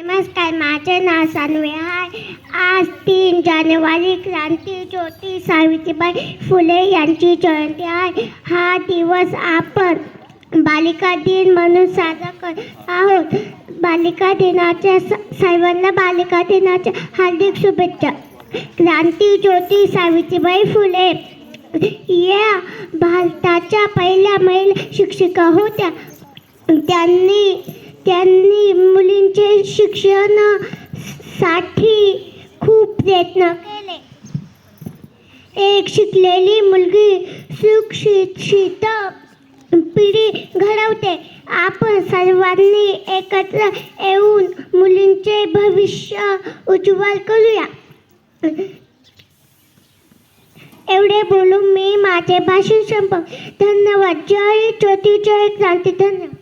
नमस्कार, माझे नाव सानवी आहे. आज 3 जानेवारी क्रांती ज्योती सावित्रीबाई फुले यांची जयंती आहे. हा दिवस आपण बालिका दिन म्हणून साजरा करत आहोत. बालिका दिनाच्या सर्वांना बालिका दिनाच्या हार्दिक शुभेच्छा. क्रांती ज्योती सावित्रीबाई फुले या भारताच्या पहिल्या महिला शिक्षिका होत्या. त्यांनी मुलींचे शिक्षणासाठी खूप प्रयत्न केले. एक शिकलेली मुलगी सुशिक्षित पिढी घडवते. आपण सर्वांनी एकत्र येऊन मुलींचे भविष्य उज्ज्वल करूया. एवढे बोलून मी माझे भाषण संपवते. धन्यवाद. जय ज्योती, जय क्रांती. धन्यवाद.